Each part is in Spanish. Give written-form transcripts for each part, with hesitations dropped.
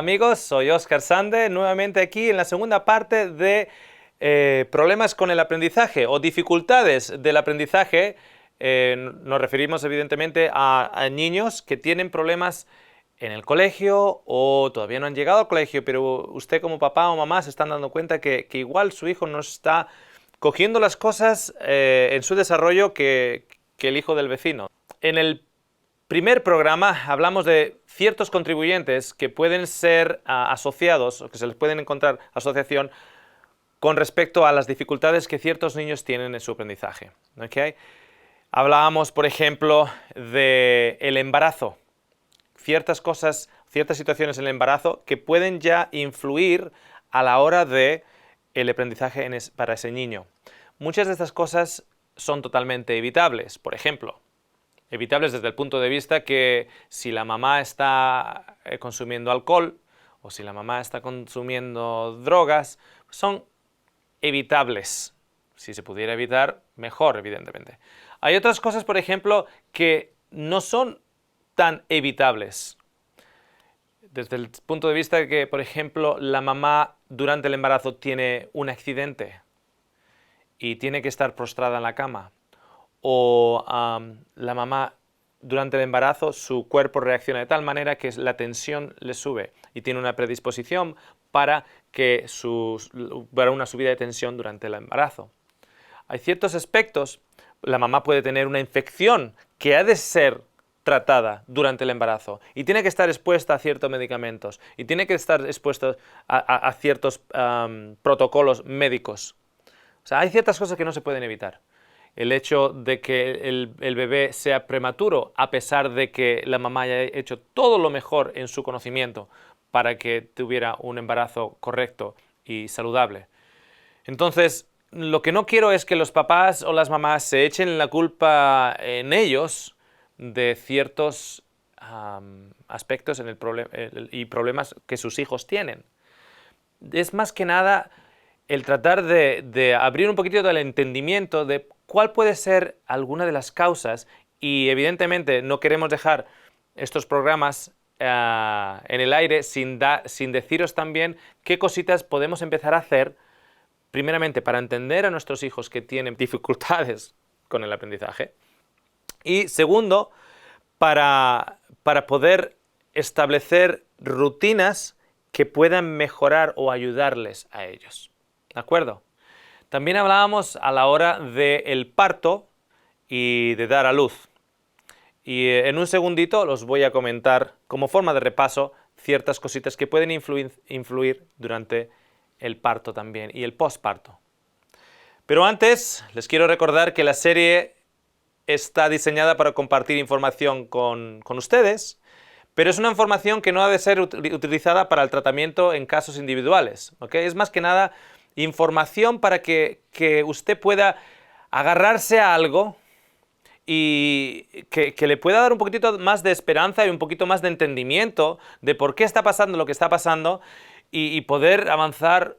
amigos, soy Óscar Sande, nuevamente aquí en la segunda parte de problemas con el aprendizaje o dificultades del aprendizaje. Nos referimos evidentemente a niños que tienen problemas en el colegio o todavía no han llegado al colegio, pero usted como papá o mamá se están dando cuenta que igual su hijo no está cogiendo las cosas en su desarrollo que el hijo del vecino. En el primer programa hablamos de ciertos contribuyentes que pueden ser asociados o que se les pueden encontrar asociación con respecto a las dificultades que ciertos niños tienen en su aprendizaje. ¿Okay? Hablábamos, por ejemplo, del embarazo. Ciertas cosas, ciertas situaciones en el embarazo que pueden ya influir a la hora de el aprendizaje para ese niño. Muchas de estas cosas son totalmente evitables. Por ejemplo, evitables desde el punto de vista que si la mamá está consumiendo alcohol o si la mamá está consumiendo drogas, son evitables. Si se pudiera evitar, mejor, evidentemente. Hay otras cosas, por ejemplo, que no son tan evitables. Desde el punto de vista de que, por ejemplo, la mamá durante el embarazo tiene un accidente y tiene que estar prostrada en la cama. O la mamá durante el embarazo su cuerpo reacciona de tal manera que la tensión le sube y tiene una predisposición para una subida de tensión durante el embarazo. Hay ciertos aspectos, la mamá puede tener una infección que ha de ser tratada durante el embarazo y tiene que estar expuesta a ciertos medicamentos y tiene que estar expuesta a ciertos protocolos médicos. O sea, hay ciertas cosas que no se pueden evitar. El hecho de que el bebé sea prematuro, a pesar de que la mamá haya hecho todo lo mejor en su conocimiento para que tuviera un embarazo correcto y saludable. Entonces, lo que no quiero es que los papás o las mamás se echen la culpa en ellos de ciertos aspectos y problemas que sus hijos tienen. Es más que nada el tratar de abrir un poquito del entendimiento de cuál puede ser alguna de las causas y evidentemente no queremos dejar estos programas en el aire sin deciros también qué cositas podemos empezar a hacer primeramente para entender a nuestros hijos que tienen dificultades con el aprendizaje y segundo para poder establecer rutinas que puedan mejorar o ayudarles a ellos. ¿De acuerdo? También hablábamos a la hora del parto y de dar a luz. Y en un segundito los voy a comentar como forma de repaso ciertas cositas que pueden influir durante el parto también y el posparto. Pero antes les quiero recordar que la serie está diseñada para compartir información con ustedes, pero es una información que no ha de ser utilizada para el tratamiento en casos individuales. ¿Okay? Es más que nada información para que usted pueda agarrarse a algo y que le pueda dar un poquitito más de esperanza y un poquito más de entendimiento de por qué está pasando lo que está pasando y poder avanzar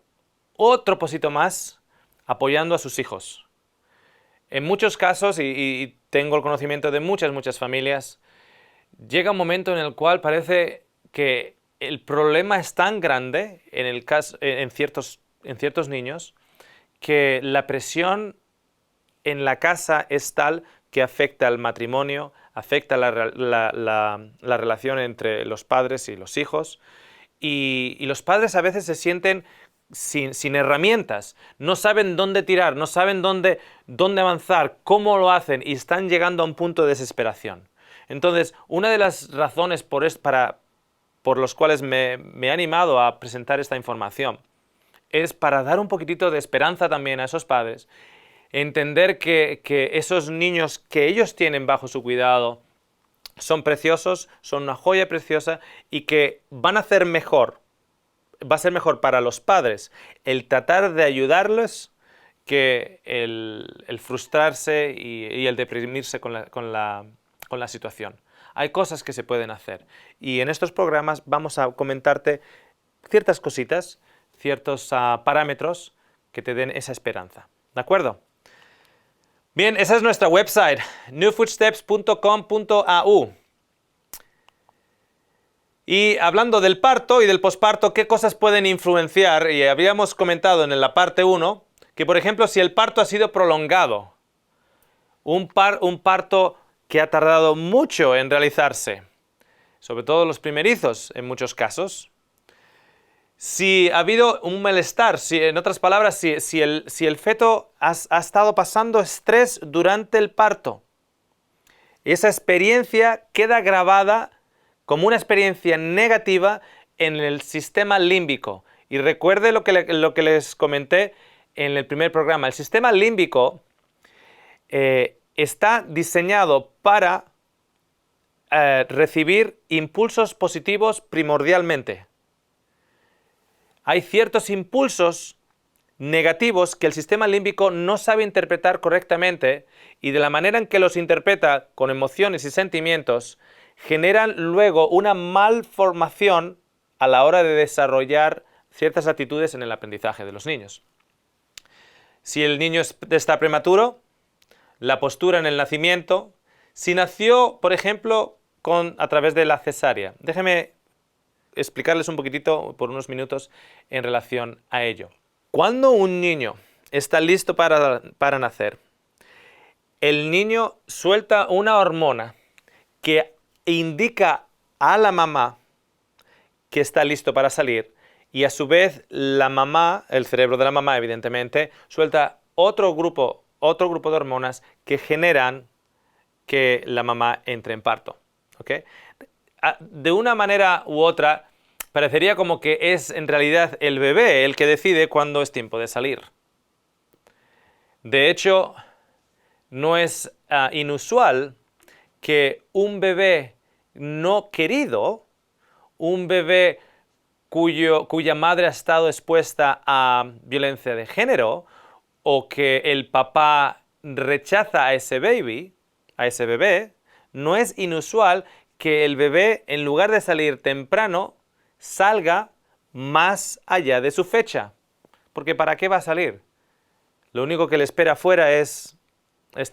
otro poquito más apoyando a sus hijos. En muchos casos, y tengo el conocimiento de muchas familias, llega un momento en el cual parece que el problema es tan grande en ciertos niños que la presión en la casa es tal que afecta al matrimonio, afecta la relación entre los padres y los hijos y los padres a veces se sienten sin herramientas, no saben dónde tirar, no saben dónde avanzar, cómo lo hacen y están llegando a un punto de desesperación. Entonces, una de las razones por los cuales me he animado a presentar esta información es para dar un poquitito de esperanza también a esos padres, entender que esos niños que ellos tienen bajo su cuidado son preciosos, son una joya preciosa y que va a ser mejor para los padres el tratar de ayudarlos que el frustrarse y el deprimirse con la situación. Hay cosas que se pueden hacer y en estos programas vamos a comentarte ciertas cositas, ciertos parámetros que te den esa esperanza. ¿De acuerdo? Bien, esa es nuestra website, newfootsteps.com.au. Y hablando del parto y del posparto, ¿qué cosas pueden influenciar? Y habíamos comentado en la parte 1 que, por ejemplo, si el parto ha sido prolongado, un parto que ha tardado mucho en realizarse, sobre todo los primerizos en muchos casos, si ha habido un malestar, en otras palabras, si el feto ha estado pasando estrés durante el parto, esa experiencia queda grabada como una experiencia negativa en el sistema límbico. Y recuerde lo que les comenté en el primer programa. El sistema límbico está diseñado para recibir impulsos positivos primordialmente. Hay ciertos impulsos negativos que el sistema límbico no sabe interpretar correctamente y de la manera en que los interpreta con emociones y sentimientos, generan luego una malformación a la hora de desarrollar ciertas actitudes en el aprendizaje de los niños. Si el niño está prematuro, la postura en el nacimiento, si nació, por ejemplo, a través de la cesárea. Déjenme explicarles un poquitito por unos minutos en relación a ello. Cuando un niño está listo para nacer, el niño suelta una hormona que indica a la mamá que está listo para salir y a su vez la mamá, el cerebro de la mamá evidentemente, suelta otro grupo de hormonas que generan que la mamá entre en parto. ¿Okay? De una manera u otra, parecería como que es en realidad el bebé el que decide cuándo es tiempo de salir. De hecho, no es inusual que un bebé no querido, un bebé cuya madre ha estado expuesta a violencia de género, o que el papá rechaza a ese bebé, no es inusual que el bebé, en lugar de salir temprano, salga más allá de su fecha. Porque ¿para qué va a salir? Lo único que le espera afuera es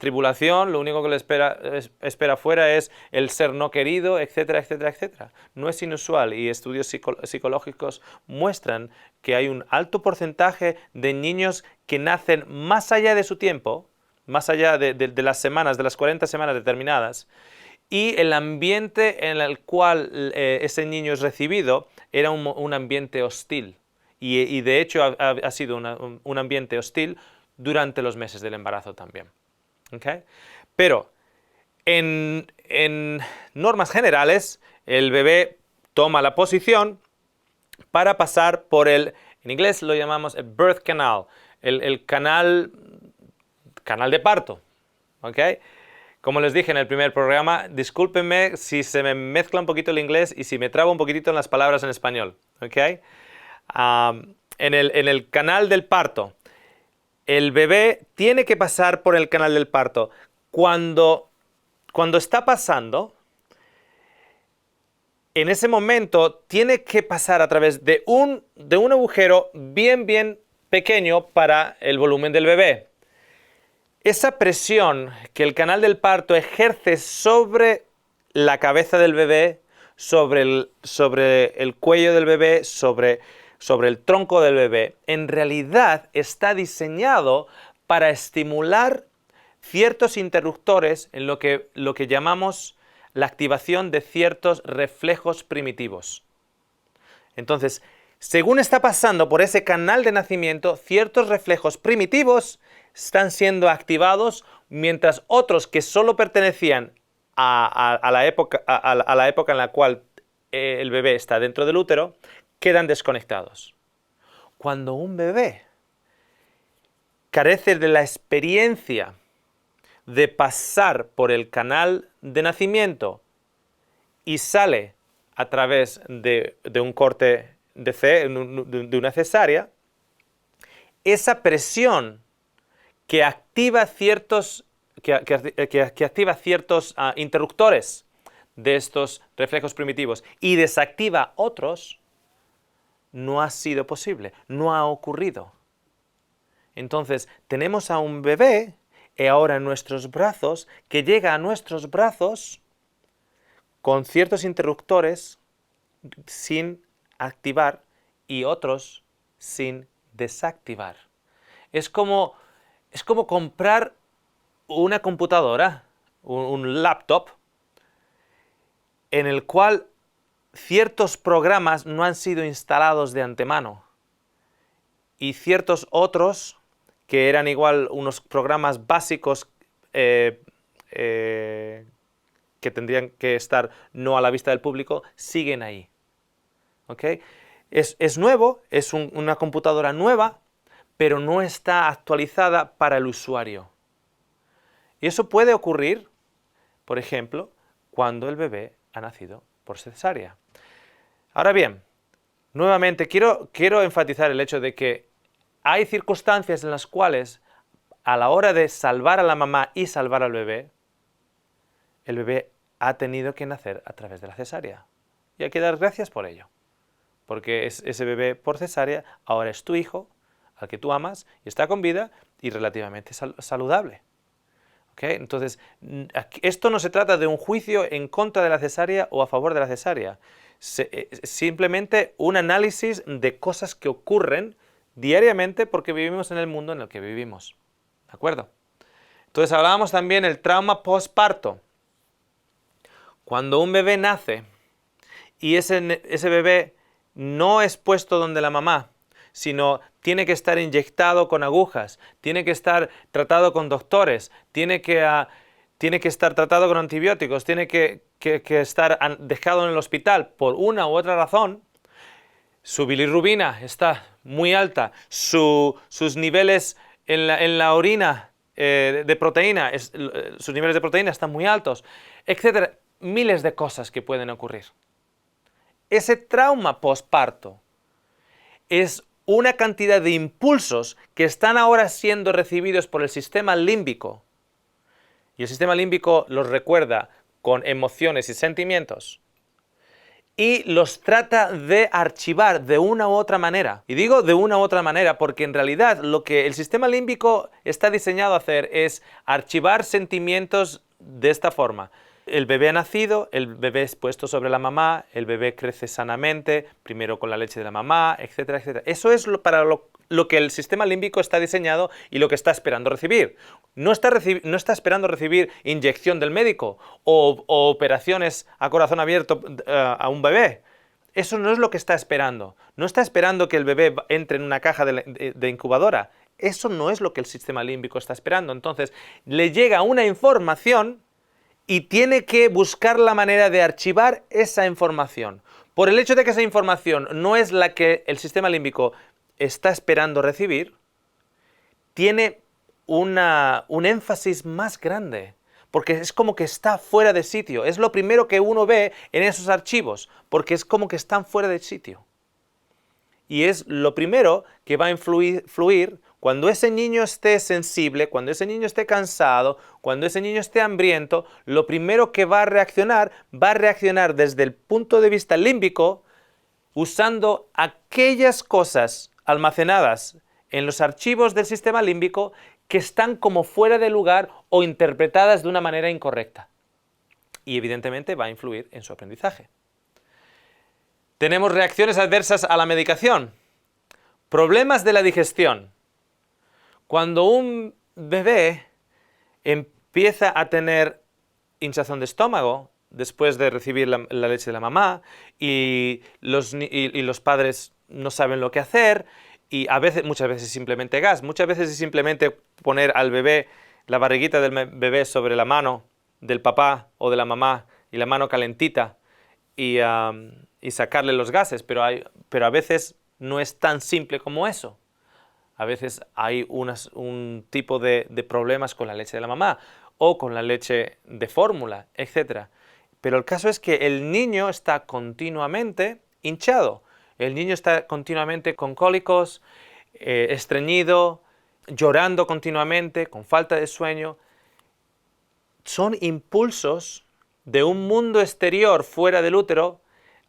tribulación, lo único que le espera afuera es el ser no querido, etcétera, etcétera, etcétera. No es inusual y estudios psicológicos muestran que hay un alto porcentaje de niños que nacen más allá de su tiempo, más allá de las semanas, de las 40 semanas determinadas, y el ambiente en el cual ese niño es recibido era un ambiente hostil. Y de hecho ha sido un ambiente hostil durante los meses del embarazo también. ¿Okay? Pero en normas generales, el bebé toma la posición para pasar por en inglés lo llamamos el birth canal, el canal de parto. ¿Okay? Como les dije en el primer programa, discúlpenme si se me mezcla un poquito el inglés y si me trabo un poquitito en las palabras en español. ¿Okay? En el canal del parto, el bebé tiene que pasar por el canal del parto. Cuando está pasando, en ese momento tiene que pasar a través de un agujero bien pequeño para el volumen del bebé. Esa presión que el canal del parto ejerce sobre la cabeza del bebé, sobre el cuello del bebé, sobre el tronco del bebé, en realidad está diseñado para estimular ciertos interruptores en lo que llamamos la activación de ciertos reflejos primitivos. Entonces, según está pasando por ese canal de nacimiento, ciertos reflejos primitivos están siendo activados, mientras otros que solo pertenecían a la época en la cual el bebé está dentro del útero, quedan desconectados. Cuando un bebé carece de la experiencia de pasar por el canal de nacimiento y sale a través de un corte de una cesárea, esa presión que activa ciertos interruptores de estos reflejos primitivos y desactiva otros, no ha sido posible, no ha ocurrido. Entonces, tenemos a un bebé ahora en nuestros brazos, que llega a nuestros brazos con ciertos interruptores sin activar y otros sin desactivar. Es como comprar una computadora, un laptop, en el cual ciertos programas no han sido instalados de antemano y ciertos otros, que eran igual unos programas básicos que tendrían que estar no a la vista del público, siguen ahí. ¿Ok? Es nuevo, es una computadora nueva, pero no está actualizada para el usuario. Y eso puede ocurrir, por ejemplo, cuando el bebé ha nacido por cesárea. Ahora bien, nuevamente quiero enfatizar el hecho de que hay circunstancias en las cuales, a la hora de salvar a la mamá y salvar al bebé, el bebé ha tenido que nacer a través de la cesárea. Y hay que dar gracias por ello. Porque ese bebé por cesárea ahora es tu hijo, al que tú amas, y está con vida y relativamente saludable. ¿Okay? Entonces, esto no se trata de un juicio en contra de la cesárea o a favor de la cesárea. Simplemente un análisis de cosas que ocurren diariamente porque vivimos en el mundo en el que vivimos. ¿De acuerdo? Entonces hablábamos también del trauma postparto. Cuando un bebé nace y ese bebé no es puesto donde la mamá, sino tiene que estar inyectado con agujas, tiene que estar tratado con doctores, tiene que estar tratado con antibióticos, tiene que estar dejado en el hospital por una u otra razón, su bilirrubina está muy alta, sus niveles en la orina de proteína, sus niveles de proteína están muy altos, etcétera. Miles de cosas que pueden ocurrir. Ese trauma postparto es una cantidad de impulsos que están ahora siendo recibidos por el sistema límbico. Y el sistema límbico los recuerda con emociones y sentimientos. Y los trata de archivar de una u otra manera. Y digo de una u otra manera porque en realidad lo que el sistema límbico está diseñado a hacer es archivar sentimientos de esta forma. El bebé ha nacido, el bebé es puesto sobre la mamá, el bebé crece sanamente, primero con la leche de la mamá, etcétera, etcétera. Eso es para lo que el sistema límbico está diseñado y lo que está esperando recibir. No está esperando recibir inyección del médico o operaciones a corazón abierto a un bebé. Eso no es lo que está esperando. No está esperando que el bebé entre en una caja de incubadora. Eso no es lo que el sistema límbico está esperando. Entonces, le llega una información y tiene que buscar la manera de archivar esa información. Por el hecho de que esa información no es la que el sistema límbico está esperando recibir, tiene un énfasis más grande, porque es como que está fuera de sitio. Es lo primero que uno ve en esos archivos, porque es como que están fuera de sitio. Y es lo primero que va a fluir cuando ese niño esté sensible, cuando ese niño esté cansado, cuando ese niño esté hambriento, lo primero que va a reaccionar desde el punto de vista límbico, usando aquellas cosas almacenadas en los archivos del sistema límbico que están como fuera de lugar o interpretadas de una manera incorrecta. Y evidentemente va a influir en su aprendizaje. Tenemos reacciones adversas a la medicación. Problemas de la digestión. Cuando un bebé empieza a tener hinchazón de estómago después de recibir la leche de la mamá y los padres no saben lo que hacer y muchas veces simplemente gas, muchas veces es simplemente poner al bebé, la barriguita del bebé sobre la mano del papá o de la mamá y la mano calentita y sacarle los gases, pero a veces no es tan simple como eso. A veces hay un tipo de problemas con la leche de la mamá o con la leche de fórmula, etc. Pero el caso es que el niño está continuamente hinchado. El niño está continuamente con cólicos, estreñido, llorando continuamente, con falta de sueño. Son impulsos de un mundo exterior fuera del útero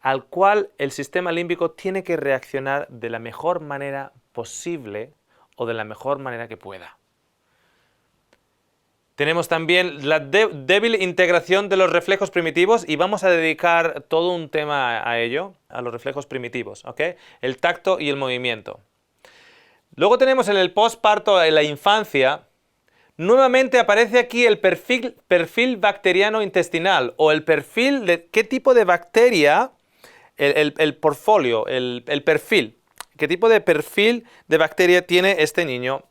al cual el sistema límbico tiene que reaccionar de la mejor manera posible o de la mejor manera que pueda. Tenemos también la débil integración de los reflejos primitivos y vamos a dedicar todo un tema a ello, a los reflejos primitivos, ¿ok? El tacto y el movimiento. Luego tenemos en el posparto, en la infancia, nuevamente aparece aquí el perfil bacteriano intestinal o el perfil de qué tipo de bacteria, el portfolio, el perfil, qué tipo de perfil de bacteria tiene este niño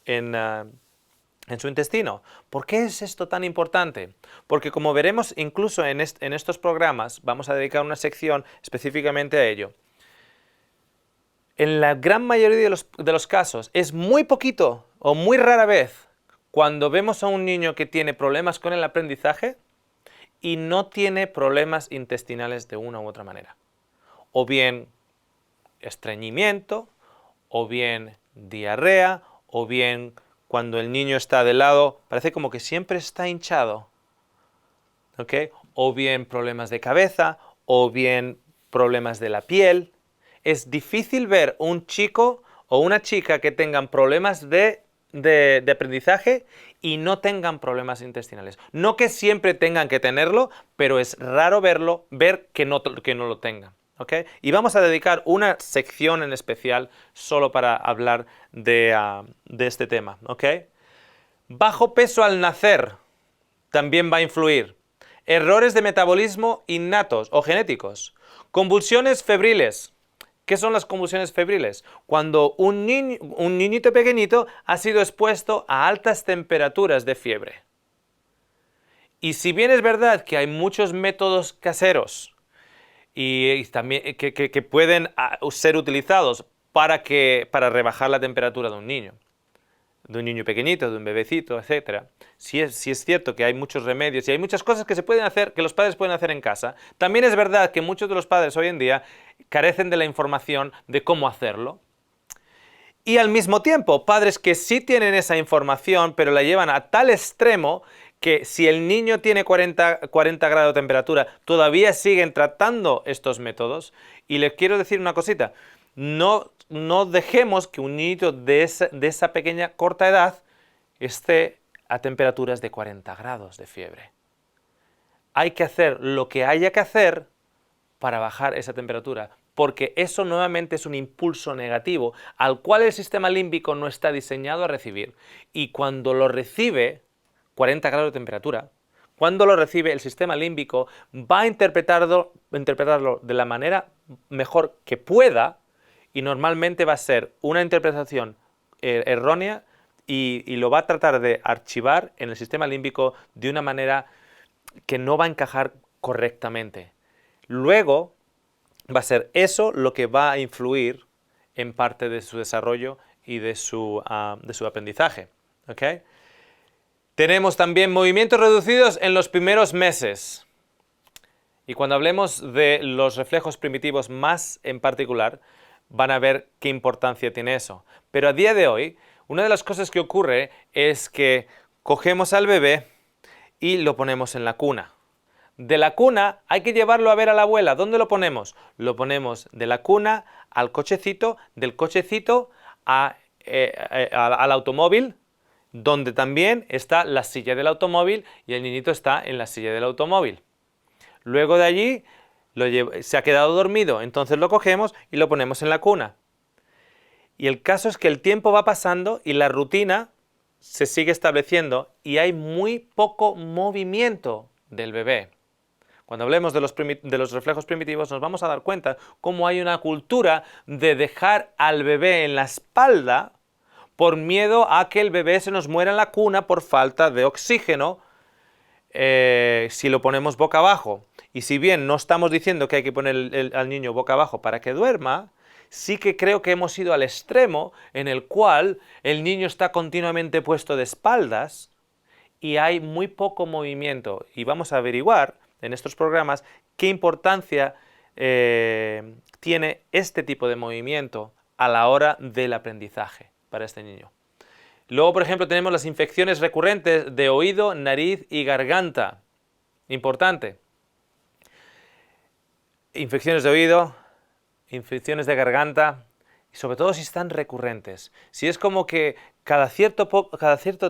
en su intestino. ¿Por qué es esto tan importante? Porque como veremos incluso en estos programas, vamos a dedicar una sección específicamente a ello. En la gran mayoría de los casos es muy poquito o muy rara vez cuando vemos a un niño que tiene problemas con el aprendizaje y no tiene problemas intestinales de una u otra manera. O bien estreñimiento, o bien diarrea, o bien cuando el niño está de lado, parece como que siempre está hinchado, ¿ok? O bien problemas de cabeza, o bien problemas de la piel. Es difícil ver un chico o una chica que tengan problemas de aprendizaje y no tengan problemas intestinales. No que siempre tengan que tenerlo, pero es raro ver que no lo tengan. ¿Okay? Y vamos a dedicar una sección en especial solo para hablar de este tema. ¿Okay? Bajo peso al nacer también va a influir. Errores de metabolismo innatos o genéticos. Convulsiones febriles. ¿Qué son las convulsiones febriles? Cuando un niñito pequeñito ha sido expuesto a altas temperaturas de fiebre. Y si bien es verdad que hay muchos métodos caseros y también que pueden ser utilizados para rebajar la temperatura de un niño pequeñito, de un bebecito, etc. Sí es cierto que hay muchos remedios y hay muchas cosas que se pueden hacer, que los padres pueden hacer en casa. También es verdad que muchos de los padres hoy en día carecen de la información de cómo hacerlo. Y al mismo tiempo, padres que sí tienen esa información, pero la llevan a tal extremo que si el niño tiene 40 grados de temperatura, todavía siguen tratando estos métodos. Y les quiero decir una cosita, no dejemos que un niñito de esa pequeña corta edad esté a temperaturas de 40 grados de fiebre. Hay que hacer lo que haya que hacer para bajar esa temperatura, porque eso nuevamente es un impulso negativo al cual el sistema límbico no está diseñado a recibir. Y cuando lo recibe, 40 grados de temperatura, cuando lo recibe el sistema límbico va a interpretarlo de la manera mejor que pueda y normalmente va a ser una interpretación errónea y lo va a tratar de archivar en el sistema límbico de una manera que no va a encajar correctamente. Luego va a ser eso lo que va a influir en parte de su desarrollo y de su aprendizaje. ¿Okay? Tenemos también movimientos reducidos en los primeros meses. Y cuando hablemos de los reflejos primitivos más en particular, van a ver qué importancia tiene eso. Pero a día de hoy, una de las cosas que ocurre es que cogemos al bebé y lo ponemos en la cuna. De la cuna hay que llevarlo a ver a la abuela. ¿Dónde lo ponemos? Lo ponemos de la cuna al cochecito, del cochecito al automóvil, donde también está la silla del automóvil y el niñito está en la silla del automóvil. Luego de allí se ha quedado dormido, entonces lo cogemos y lo ponemos en la cuna. Y el caso es que el tiempo va pasando y la rutina se sigue estableciendo y hay muy poco movimiento del bebé. Cuando hablemos de los reflejos primitivos nos vamos a dar cuenta cómo hay una cultura de dejar al bebé en la espalda por miedo a que el bebé se nos muera en la cuna por falta de oxígeno si lo ponemos boca abajo. Y si bien no estamos diciendo que hay que poner al niño boca abajo para que duerma, sí que creo que hemos ido al extremo en el cual el niño está continuamente puesto de espaldas y hay muy poco movimiento. Y vamos a averiguar en estos programas qué importancia tiene este tipo de movimiento a la hora del aprendizaje para este niño. Luego, por ejemplo, tenemos las infecciones recurrentes de oído, nariz y garganta. Importante. Infecciones de oído, infecciones de garganta sobre todo si están recurrentes. Si es como que cada cierto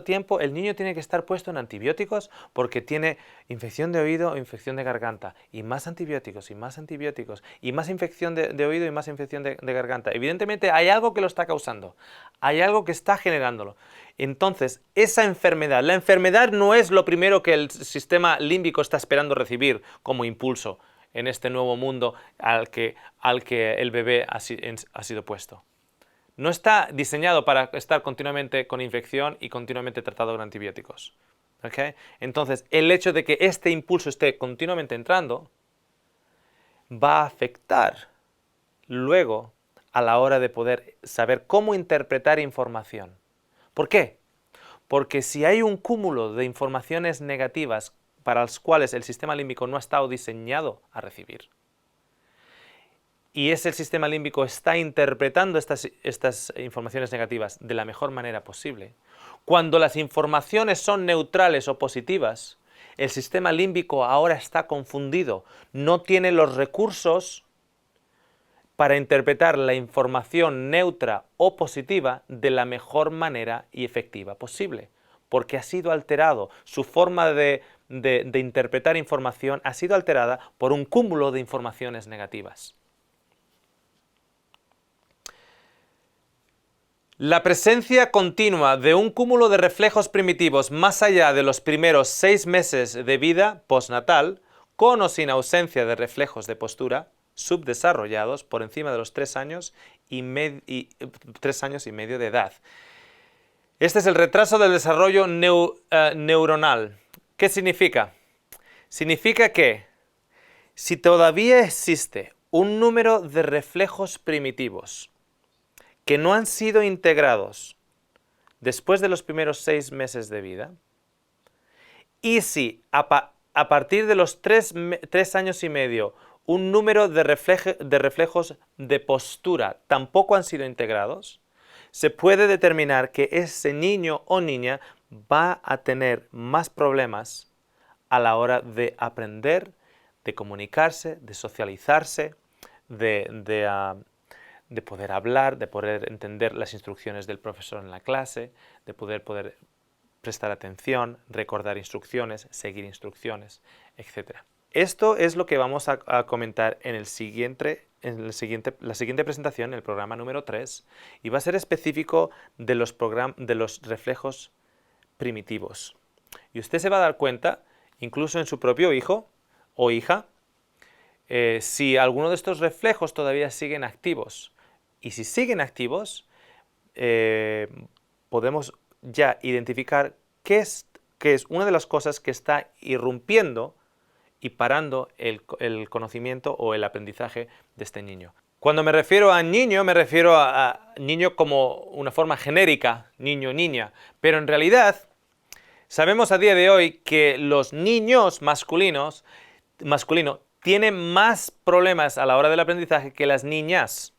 tiempo el niño tiene que estar puesto en antibióticos porque tiene infección de oído o infección de garganta, y más antibióticos, y más antibióticos, y más infección de oído y más infección de garganta. Evidentemente hay algo que lo está causando, hay algo que está generándolo. Entonces, esa enfermedad, la enfermedad no es lo primero que el sistema límbico está esperando recibir como impulso en este nuevo mundo al que el bebé ha sido puesto. No está diseñado para estar continuamente con infección y continuamente tratado con antibióticos. ¿Okay? Entonces, el hecho de que este impulso esté continuamente entrando va a afectar luego a la hora de poder saber cómo interpretar información. ¿Por qué? Porque si hay un cúmulo de informaciones negativas para las cuales el sistema límbico no ha estado diseñado a recibir, y el sistema límbico está interpretando estas informaciones negativas de la mejor manera posible, cuando las informaciones son neutrales o positivas, el sistema límbico ahora está confundido, no tiene los recursos para interpretar la información neutra o positiva de la mejor manera y efectiva posible, porque ha sido alterado, su forma de interpretar información ha sido alterada por un cúmulo de informaciones negativas. La presencia continua de un cúmulo de reflejos primitivos más allá de los primeros 6 meses de vida postnatal, con o sin ausencia de reflejos de postura, subdesarrollados por encima de los 3 años y medio de edad. Este es el retraso del desarrollo neuronal. ¿Qué significa? Significa que si todavía existe un número de reflejos primitivos que no han sido integrados después de los primeros 6 meses de vida, y si a partir de los 3 años y medio un número de reflejos de postura tampoco han sido integrados, se puede determinar que ese niño o niña va a tener más problemas a la hora de aprender, de comunicarse, de socializarse, de poder hablar, de poder entender las instrucciones del profesor en la clase, de poder prestar atención, recordar instrucciones, seguir instrucciones, etc. Esto es lo que vamos a comentar en la siguiente presentación, el programa número 3, y va a ser específico de los reflejos primitivos. Y usted se va a dar cuenta, incluso en su propio hijo o hija, si alguno de estos reflejos todavía siguen activos. Y si siguen activos, podemos ya identificar qué es una de las cosas que está irrumpiendo y parando el conocimiento o el aprendizaje de este niño. Cuando me refiero a niño como una forma genérica, niño, niña, pero en realidad sabemos a día de hoy que los niños masculinos tienen más problemas a la hora del aprendizaje que las niñas.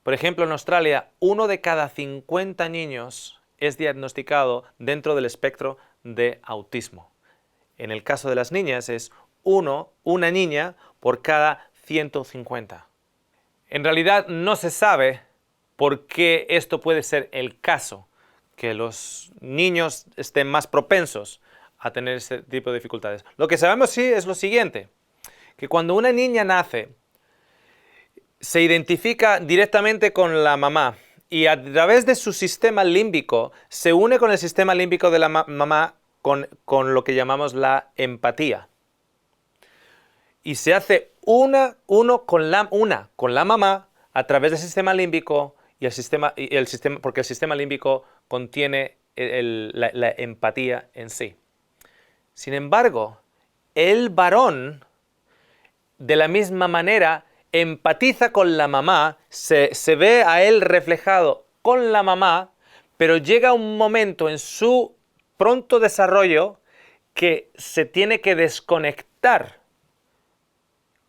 Por ejemplo, en Australia, 1 de cada 50 niños es diagnosticado dentro del espectro de autismo. En el caso de las niñas es una niña por cada 150. En realidad no se sabe por qué esto puede ser el caso, que los niños estén más propensos a tener este tipo de dificultades. Lo que sabemos sí es lo siguiente, que cuando una niña nace, se identifica directamente con la mamá y a través de su sistema límbico se une con el sistema límbico de la mamá con lo que llamamos la empatía. Y se hace uno con la mamá a través del sistema límbico porque el sistema límbico contiene la empatía en sí. Sin embargo, el varón, de la misma manera, empatiza con la mamá, se ve a él reflejado con la mamá, pero llega un momento en su pronto desarrollo que se tiene que desconectar.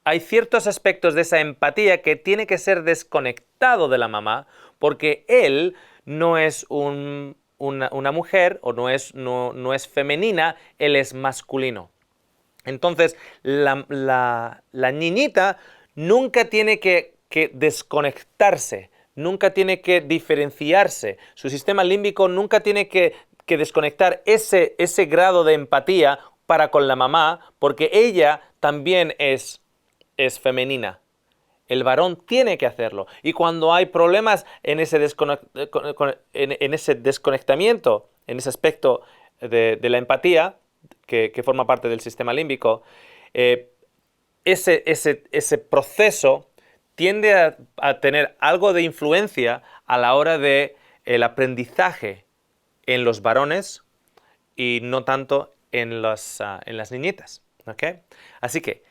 Hay ciertos aspectos de esa empatía que tiene que ser desconectado de la mamá porque él no es una mujer o no es femenina, él es masculino. Entonces, la niñita nunca tiene que desconectarse nunca tiene que diferenciarse, su sistema límbico nunca tiene que desconectar ese grado de empatía para con la mamá, porque ella también es femenina. El varón tiene que hacerlo. Y cuando hay problemas en ese desconectamiento, en ese aspecto de la empatía, que forma parte del sistema límbico, ese proceso tiende a tener algo de influencia a la hora de el aprendizaje en los varones y no tanto en las niñitas. ¿Okay? Así que,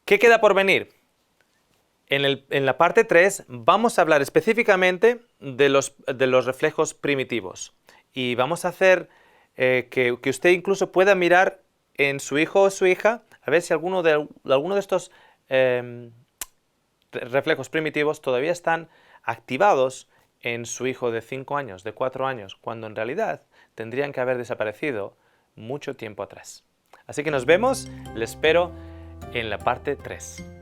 ¿qué queda por venir? En la parte 3 vamos a hablar específicamente de los reflejos primitivos. Y vamos a hacer que usted incluso pueda mirar en su hijo o su hija a ver si alguno de estos reflejos primitivos todavía están activados en su hijo de 5 años, de 4 años, cuando en realidad tendrían que haber desaparecido mucho tiempo atrás. Así que nos vemos, les espero en la parte 3.